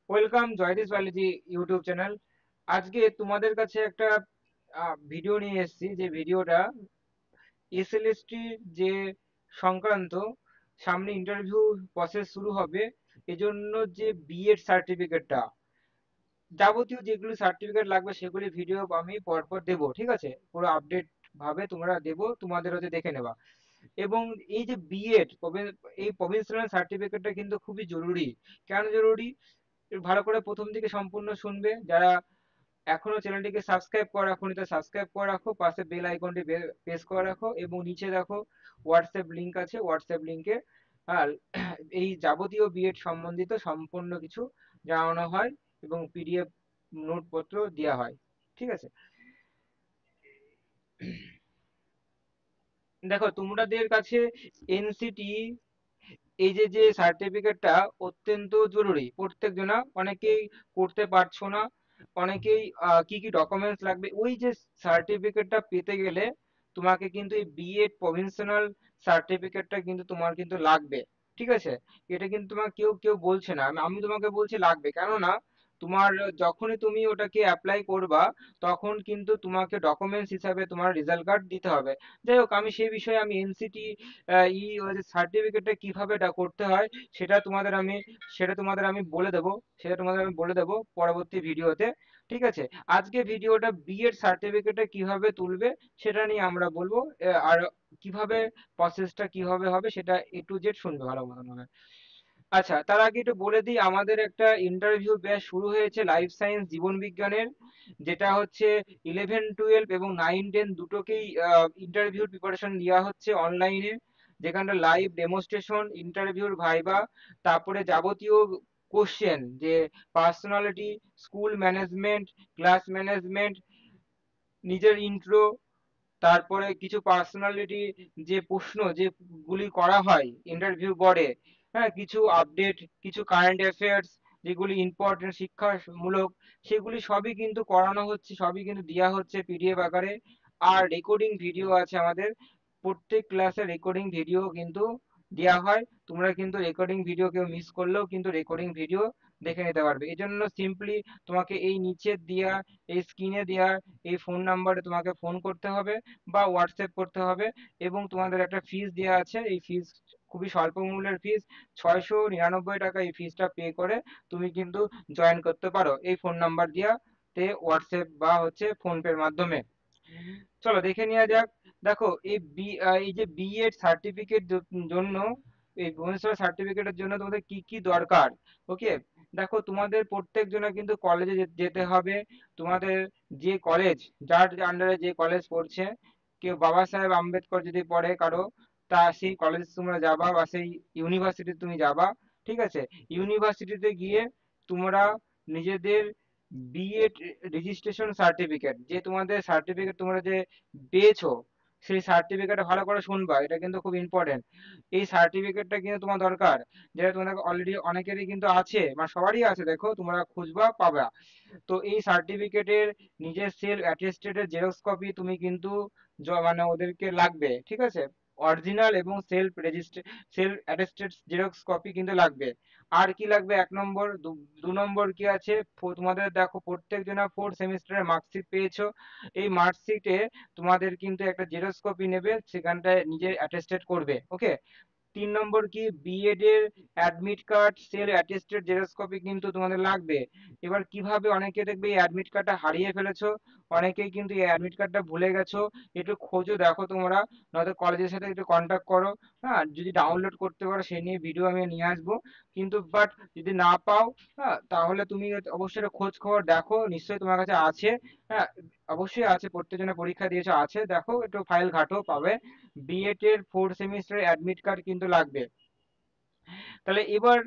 Welcome Jaydish biology YouTube channel. আজকে তোমাদের কাছে একটা ভিডিও নিয়ে এসেছি, যে ভিডিওটা এসএলএসটি যে সংক্রান্ত সামনে ইন্টারভিউ প্রসেস শুরু হবে, এজন্য যে বিএড সার্টিফিকেটটা, যাবতীয় যেগুলো সার্টিফিকেট লাগবে সেগুলি ভিডিও আমি পরপর দেবো, ঠিক আছে? পুরো আপডেট ভাবে তোমরা দেবো, তোমাদের হচ্ছে দেখে নেবা। এবং এই যে বিএড, এই প্রভিন্সিয়াল সার্টিফিকেটটা কিন্তু খুবই জরুরি। কেন জরুরি? ভালো করে প্রথম দিকে সম্পূর্ণ শুনবে। যারা এখনো চ্যানেলটিকে সাবস্ক্রাইব করে রাখো, তো সাবস্ক্রাইব করে রাখো, পাশে বেল আইকনটি প্রেস করে রাখো, এবং নিচে দেখো হোয়াটসঅ্যাপ লিংক আছে, হোয়াটসঅ্যাপ লিংকে আর এই যাবতীয় বিএড সম্বন্ধিত সম্পূর্ণ কিছু জানানো হয় এবং পিডিএফ নোটপত্র দেওয়া হয়, ঠিক আছে? দেখো তোমাদের কাছে এনসিটি এই যে যে সার্টিফিকেটটা অত্যন্ত জরুরি প্রত্যেক জনা। অনেকেই করতে পারছো না, অনেকেই কি কি ডকুমেন্টস লাগবে ওই যে সার্টিফিকেটটা পেতে গেলে তোমাকে কিন্তু এই বিএড প্রভিন্সিয়াল সার্টিফিকেটটা কিন্তু তোমার কিন্তু লাগবে, ঠিক আছে? এটা কিন্তু তোমার কেউ কেউ বলছে না, আমি আমি তোমাকে বলছি লাগবে। কেননা তোমার যখনই তুমি ওটাকে অ্যাপ্লাই করবা, তখন কিন্তু তোমাকে ডকুমেন্টস হিসাবে তোমার রেজাল্ট কার্ড দিতে হবে। যাই হোক, আমি সেই বিষয়ে আমি এনসিটি ই সার্টিফিকেটটা কিভাবে এটা করতে হয় সেটা তোমাদের আমি সেটা তোমাদের আমি বলে দেবো, সেটা তোমাদের আমি বলে দেবো পরবর্তী ভিডিওতে, ঠিক আছে? আজকে ভিডিওটা বিএড সার্টিফিকেটটা কিভাবে তুলবে সেটা নিয়ে আমরা বলবো। আর কিভাবে প্রসেসটা কিভাবে হবে সেটা এ টু জেড শুনবে ভালো মতন হবে। আচ্ছা, তার আগে একটু বলে দিই, আমাদের একটা ইন্টারভিউ ব্যাচ শুরু হয়েছে লাইফ সায়েন্স জীবন বিজ্ঞানের, যেটা হচ্ছে 11 12 এবং 9 10 দুটোকেই ইন্টারভিউর প্রিপারেশন দেওয়া হচ্ছে অনলাইনে, যেখানে লাইভ ডেমোস্ট্রেশন, ইন্টারভিউর ভাইবা, তারপরে যাবতীয় কোশ্চেন যে personality, school management, class management, নিজের ইন্ট্রো, তারপরে কিছু পার্সোনালিটি যে প্রশ্ন যেগুলি করা হয় ইন্টারভিউ বোর্ডে, হ্যাঁ, কিছু আপডেট, কিছু কারেন্ট অ্যাফেয়ার্স যেগুলি ইম্পর্টেন্ট শিক্ষামূলক, সেগুলি সবই কিন্তু করানো হচ্ছে, সবই কিন্তু দেওয়া হচ্ছে পিডিএফ আকারে। আর রেকর্ডিং ভিডিও আছে আমাদের, প্রত্যেক ক্লাসে রেকর্ডিং ভিডিও কিন্তু দেওয়া হয়। তোমরা কিন্তু রেকর্ডিং ভিডিও কেউ মিস করলেও কিন্তু রেকর্ডিং ভিডিও দেখে নিতে পারবে। এই জন্য সিম্পলি তোমাকে এই নিচে দেওয়া, এই স্ক্রিনে দেওয়া এই ফোন নাম্বারে তোমাকে ফোন করতে হবে বা হোয়াটসঅ্যাপ করতে হবে, এবং তোমাদের একটা ফিস দেওয়া আছে। এই ফিস খুবই স্বল্প মূল্যের ফিস, 699 টাকা। এই ফিসটা পে করে তুমি কিন্তু জয়েন করতে পারো এই ফোন নাম্বার দিয়া তে, হোয়াটসঅ্যাপ বা হচ্ছে ফোন পের মাধ্যমে। চলো দেখে নেওয়া যাক। দেখো এই যে বিএড সার্টিফিকেট জন্য, এই ভুবনেশ্বর সার্টিফিকেটের জন্য তোমাদের কি কি দরকার, ওকে? দেখো তোমাদের প্রত্যেক জনের কিন্তু কলেজে যেতে হবে। তোমাদের যে কলেজ, যার আন্ডারে যে কলেজ পড়ছে, কেউ বাবা সাহেব আম্বেদকর যদি পড়ে কারো, তা সেই কলেজ তোমরা যাবা বা সেই ইউনিভার্সিটি তুমি যাবা, ঠিক আছে? ইউনিভার্সিটিতে গিয়ে তোমরা নিজেদের বিএড রেজিস্ট্রেশন সার্টিফিকেট, যে তোমাদের সার্টিফিকেট তোমরা যে পেয়েছো, সেই সার্টিফিকেটটা ভালো করে শুনবা, এটা কিন্তু খুব ইম্পর্টেন্ট। এই সার্টিফিকেটটা কিন্তু তোমার দরকার, যেটা তোমাদের অলরেডি অনেকেরই কিন্তু আছে, মানে সবারই আছে, দেখো তোমরা খুঁজবা পাবা। তো এই সার্টিফিকেটের নিজের সেলফ অ্যাটেস্টেডের জেরক্স কপি তুমি কিন্তু মানে ওদেরকে লাগবে, ঠিক আছে? অরিজিনাল এবং সেলফ অ্যাটেস্টেড জেরক্স কপি কিন্তু লাগবে। আর কি লাগবে? 1 নম্বর, 2 নম্বর কি আছে, তোমাদের দেখো প্রত্যেক জনা 4 সেমিস্টারের মার্কশিট পেয়েছো, এই মার্কশিটে তোমাদের কিন্তু একটা জেরক্স কপি নেবে, সেখানটায় নিজের অ্যাটেস্টেড করবে, ওকে? 3 নম্বর কি, বিএড এর admit card, self attested xerox copy কিন্তু তোমাদের লাগবে। এবার কিভাবে, অনেকে দেখবে এই অ্যাডমিট কার্ডটা হারিয়ে ফেলেছো, অনেকেই কিন্তু এই অ্যাডমিট কার্ডটা ভুলে গেছো, একটু খোঁজো, দেখো তোমরা, নয়তো কলেজের সাথে একটু কন্ট্যাক্ট করো। হ্যাঁ, যদি ডাউনলোড করতে পারো সেই নিয়ে ভিডিও আমি নিয়ে আসবো, কিন্তু বাট যদি না পাও, হ্যাঁ, তাহলে তুমি অবশ্যই একটা খোঁজ খবর দেখো, নিশ্চয়ই তোমার কাছে আছে। হ্যাঁ, অবশ্যই আছে, প্রত্যেকজনের পরীক্ষা দিয়েছো, আছে, দেখো একটু ফাইল ঘাটো, পাবে। বিএড এর 4 সেমিস্টার অ্যাডমিট কার্ড কিন্তু লাগবে। তাহলে এবার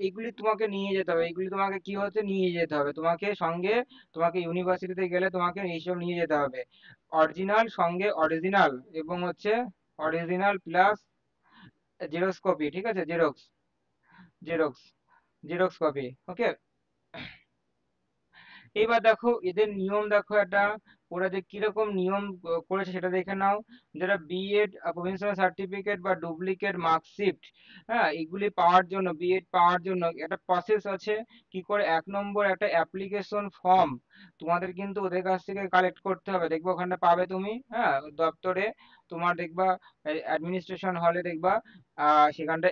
এগুলি তোমাকে নিয়ে যেতে হবে, এগুলি তোমাকে কি হচ্ছে নিয়ে যেতে হবে তোমাকে সঙ্গে। তোমাকে ইউনিভার্সিটিতে গেলে তোমাকে এইসব নিয়ে যেতে হবে, অরিজিনাল সঙ্গে অরিজিনাল, এবং হচ্ছে অরিজিনাল প্লাস জেরক্স কপি, ঠিক আছে? জেরক্স, জেরক্স, জেরক্স কপি, ওকে? এবার দেখো এদের নিয়ম, দেখো একটা ওরা যে কিরকম নিয়ম করেছে সেটা দেখে নাও। যারা বিএড প্রভিন্সিয়াল সার্টিফিকেট বা ডুপ্লিকেট মার্কশিট, হ্যাঁ, এগুলি পাওয়ার জন্য, বিএড পাওয়ার জন্য একটা প্রসেস আছে। কি করে, 1 নম্বর একটা অ্যাপ্লিকেশন ফর্ম তোমাদের কিন্তু ওদের কাছ থেকে কালেক্ট করতে হবে, দেখবে ওখানটা পাবে তুমি, হ্যাঁ, দপ্তরে তোমার দেখবা অ্যাডমিনিস্ট্রেশন হলে দেখবা সেখানটা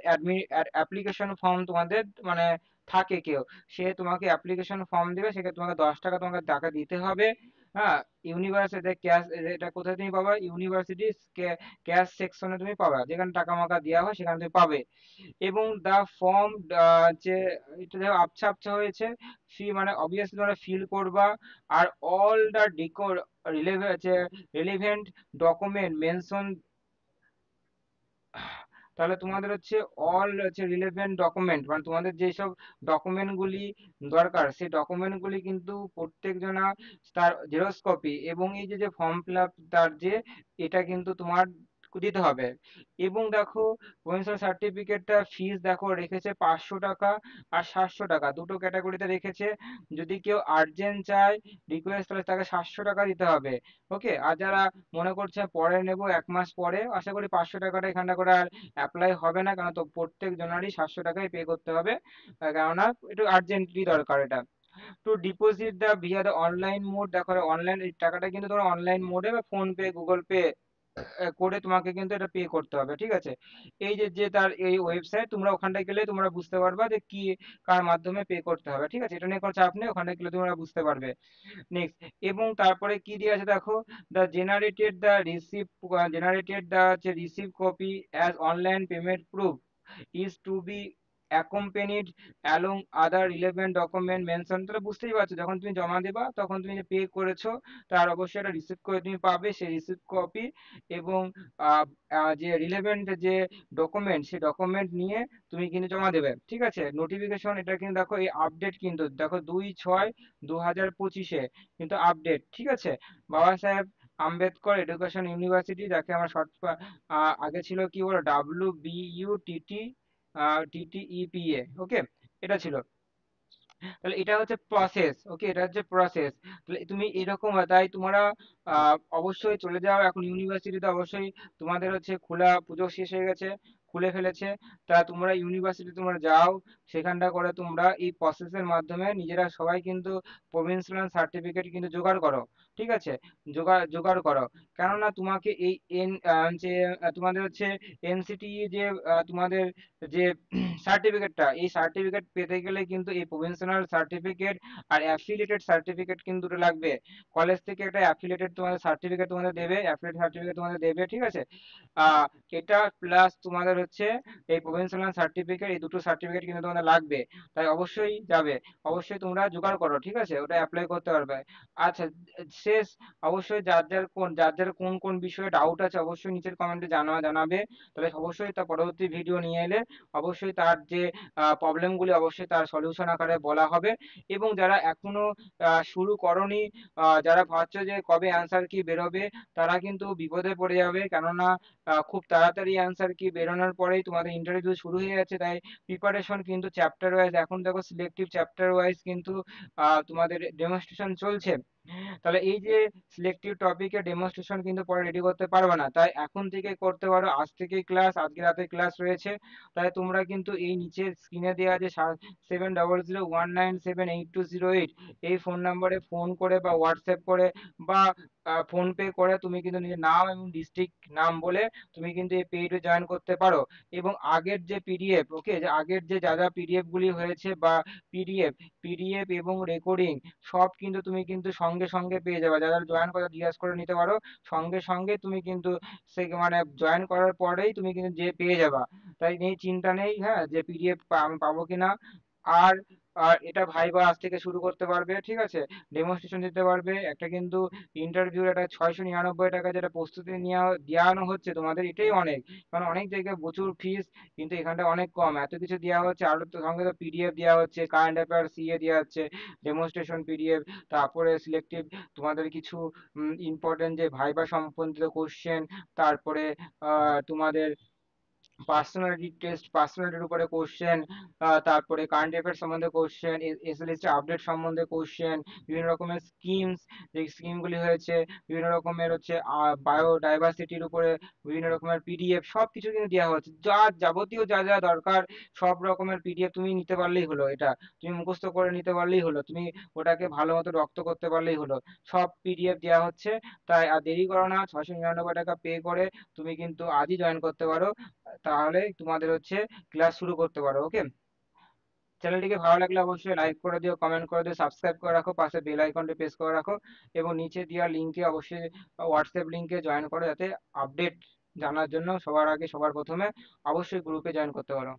অ্যাপ্লিকেশন ফর্ম তোমাদের মানে থাকে কেউ, সে তোমাকে অ্যাপ্লিকেশন ফর্ম দিবে, সেখানে তোমাকে 10 টাকা তোমাকে টাকা দিতে হবে। হ্যাঁ, ইউনিভার্সিটি ক্যাশ, এটা কোথায় তুমি পাবা, ইউনিভার্সিটি ক্যাশ সেকশনে তুমি পাবা, যেখানে টাকা মাকা দেওয়া হয় সেখানে তুমি পাবে। এবং দা ফর্ম, যে এটা দেখো আবছা আবছা হয়েছে, মানে অবভিয়াসলি তোমরা ফিল করবা। আর all the relevant document mention, তাহলে তোমাদের হচ্ছে অল হচ্ছে রিলেভেন্ট ডকুমেন্ট, মানে তোমাদের যেসব ডকুমেন্ট গুলি দরকার সেই ডকুমেন্ট গুলি কিন্তু প্রত্যেকজনা তার জেরক্স কপি, এবং এই যে যে ফর্ম ফিল আপ তার যে, এটা কিন্তু তোমার দিতে হবে। এবং দেখো প্রভিন্সিয়াল সার্টিফিকেটটা ফিস দেখো রেখেছে 500 টাকা আর 700 টাকা, দুটো ক্যাটাগরিতে রেখেছে। যদি কেউ আর্জেন্ট চায়, রিকোয়েস্ট, তাহলে তাকে 700 টাকা দিতে হবে। ওকে, আর যারা মনে করছে পরে নেব 1 মাস পরে, আশা করি 500 টাকাটা এখানটা করে আর অ্যাপ্লাই হবে না, কারণ তো প্রত্যেক জনারই 700 টাকাই পে করতে হবে, কেননা একটু আর্জেন্টলি দরকার এটা। To deposit the via the online mode, দেখো অনলাইন এই টাকাটা কিন্তু তোমার অনলাইন মোডে বা ফোন পে গুগল পে করে তোমাকে কিন্তু এটা পে করতে হবে, ঠিক আছে। এই যে যে তার এই ওয়েবসাইট, তোমরা ওখানটায় গেলে তোমরা বুঝতে পারবা যে কি কার মাধ্যমে পে করতে হবে, ঠিক আছে, এটা নিয়ে কোনো চাপ নেই, ওখানে গেলে তোমরা বুঝতে পারবে। নেক্সট, এবং তারপরে কি দিয়ে আছে দেখো, দ্য জেনারেটেড দ্য যে receive copy as online payment proof is to be accompanied along other relevant document mention, তাহলে বুঝতেই পারছো যখন তুমি জমা দেবা তখন তুমি যে পে করেছো তার অবশ্যই একটা রিসিপ্ট করে তুমি পাবে, সেই রিসিপ্ট কপি এবং আহ, যে রিলেভেন্ট যে ডকুমেন্ট সেই ডকুমেন্ট নিয়ে তুমি কিন্তু জমা দেবে, ঠিক আছে। নোটিফিকেশন এটা কিন্তু দেখো এই আপডেট কিন্তু দেখো 2/6/2025 কিন্তু আপডেট, ঠিক আছে। বাবা সাহেব আম্বেদকর এডুকেশন ইউনিভার্সিটি, যাকে আমরা শর্ট, আগে ছিল কি বলো, WBUTTEPA, ওকে, এটা ছিল। তাহলে এটা হচ্ছে প্রসেস, ওকে, এটা হচ্ছে প্রসেস। তাহলে তুমি এরকম তাই তোমরা অবশ্যই চলে যাও এখন ইউনিভার্সিটিতে, অবশ্যই তোমাদের হচ্ছে খোলা, পুজো শেষ হয়ে গেছে, খুলে ফেলেছে, তা তোমরা ইউনিভার্সিটি তোমরা যাও, সেখানটা করে তোমরা এই প্রসেসের মাধ্যমে নিজেরা সবাই কিন্তু প্রভিন্সিয়াল সার্টিফিকেট কিন্তু জোগাড় করো, ঠিক আছে, জোগাড় জোগাড় করো। কেননা তোমাকে এই যে তোমাদের হচ্ছে এনসিটি যে তোমাদের যে সার্টিফিকেটটা, এই সার্টিফিকেট পেতে গেলে কিন্তু এই প্রভিন্সিয়াল সার্টিফিকেট আর অ্যাফিলিয়েটেড সার্টিফিকেট কিন্তু দুটো লাগবে। কলেজ থেকে একটা অ্যাফিলিয়েটেড তোমাদের সার্টিফিকেট তোমাদের দেবে, অ্যাফিলিয়েটেড সার্টিফিকেট তোমাদের দেবে, ঠিক আছে। আহ এটা প্লাস তোমাদের হচ্ছে এই প্রভিন্সিয়াল সার্টিফিকেট, এই দুটো সার্টিফিকেট কিন্তু তোমাদের লাগবে। তাই অবশ্যই যাবে, অবশ্যই তোমরা জোগাড় করো, ঠিক আছে, ওটা অ্যাপ্লাই করতে পারবে। আচ্ছা, শেষ, অবশ্যই যার যার কোন কোন বিষয়ে ডাউট আছে অবশ্যই নিচের কমেন্টে জানাবে, তাহলে অবশ্যই তার পরবর্তী ভিডিও নিয়ে এলে অবশ্যই তার যে প্রবলেমগুলি অবশ্যই তার সলিউশন আকারে বলা হবে। এবং যারা এখনো শুরু করনি, যারা ভাবছো যে কবে অ্যান্সার কি বেরোবে, তারা কিন্তু বিপদে পড়ে যাবে, কেননা খুব তাড়াতাড়ি অ্যান্সার কি বেরোনোর পরেই তোমাদের ইন্টারভিউ শুরু হয়ে যাচ্ছে। তাই প্রিপারেশন কিন্তু চ্যাপ্টার ওয়াইজ, এখন দেখো সিলেক্টিভ চ্যাপ্টার ওয়াইজ কিন্তু তোমাদের ডেমনস্ট্রেশন চলছে। তাহলে এই যে সিলেক্টিভ টপিকের ডেমনস্ট্রেশন কিন্তু পরে রেডি করতে পারবে না, তাই এখন থেকে করতে পারো, আজ থেকেই ক্লাস, আজকে রাতে ক্লাস রয়েছে। তাই তোমরা কিন্তু এই নিচের স্ক্রিনে দেওয়া যে 7000197820 এই ফোন নাম্বারে ফোন করে বা হোয়াটসঅ্যাপ করে বা ফোন পে করে তুমি কিন্তু নিজের নাম এবং ডিস্ট্রিক্ট নাম বলে তুমি কিন্তু এই পেইডে জয়েন করতে পারো। এবং আগের যে পিডিএফ, ওকে, যে আগের যে যা যা পিডিএফ গুলি হয়েছে বা পিডিএফ পিডিএফ এবং রেকর্ডিং সব কিন্তু তুমি কিন্তু সঙ্গে সঙ্গে পেয়ে যাবে, যারা জয়েন করে জিজ্ঞাসা করে নিতে পারো, সঙ্গে সঙ্গে তুমি কিন্তু সে মানে জয়েন করার পরেই তুমি কিন্তু যে পেয়ে যাবা। তাই নেই, চিন্তা নেই, হ্যাঁ, যে পিডিএফ আমি পাবো কিনা। আর আর এটা ভাইবা আজ থেকে শুরু করতে পারবে, ঠিক আছে, ডেমনস্ট্রেশন দিতে পারবে একটা, কিন্তু ইন্টারভিউর একটা 699 টাকা যেটা প্রস্তুতি নেওয়া দেওয়ানো হচ্ছে তোমাদের, এটাই অনেক, কারণ অনেক জায়গায় প্রচুর ফিস, কিন্তু এখানটা অনেক কম, এত কিছু দেওয়া হচ্ছে, আরো তো সঙ্গে তো পিডিএফ দেওয়া হচ্ছে, কারেন্ট অ্যাফেয়ার সিএ দেওয়া হচ্ছে, ডেমনস্ট্রেশন পিডিএফ, তারপরে সিলেক্টিভ তোমাদের কিছু ইম্পর্টেন্ট যে ভাইবা সম্বন্ধিত কোশ্চেন, তারপরে তোমাদের পার্সোনালিটি টেস্ট, পার্সোনালিটির উপরে কোশ্চেন, তারপরে কারেন্ট অ্যাফেয়ার্স সম্বন্ধে কোশ্চেন, এসএলএসটি আপডেট সম্বন্ধে কোশ্চেন, বিভিন্ন রকমের স্কিমস, যে স্কিমগুলি হয়েছে, বিভিন্ন রকমের হচ্ছে বায়োডাইভার্সিটির উপরে বিভিন্ন রকমের পিডিএফ, সব কিছু কিন্তু দেওয়া হচ্ছে। যা যাবতীয় যা যা দরকার সব রকমের পিডিএফ তুমি নিতে পারলেই হলো। এটা তুমি মুখস্থ করে নিতে পারলেই হলো, তুমি ওটাকে ভালো মতো রপ্ত করতে পারলেই হলো। সব পিডিএফ দেওয়া হচ্ছে। তাই আর দেরি করো না, 699 টাকা পে করে তুমি কিন্তু আজই জয়েন করতে পারো। তাহলে তোমাদের হচ্ছে ক্লাস শুরু করতে পারো। ওকে, চ্যানেলটিকে ভালো লাগলে অবশ্যই লাইক করে দিও, কমেন্ট করে দিও, সাবস্ক্রাইব করে রাখো, পাশে বেল আইকনটি প্রেস করে রাখো, এবং নিচে দেওয়া লিঙ্কে অবশ্যই হোয়াটসঅ্যাপ লিঙ্কে জয়েন করো, যাতে আপডেট জানার জন্য সবার আগে সবার প্রথমে অবশ্যই গ্রুপে জয়েন করতে পারো।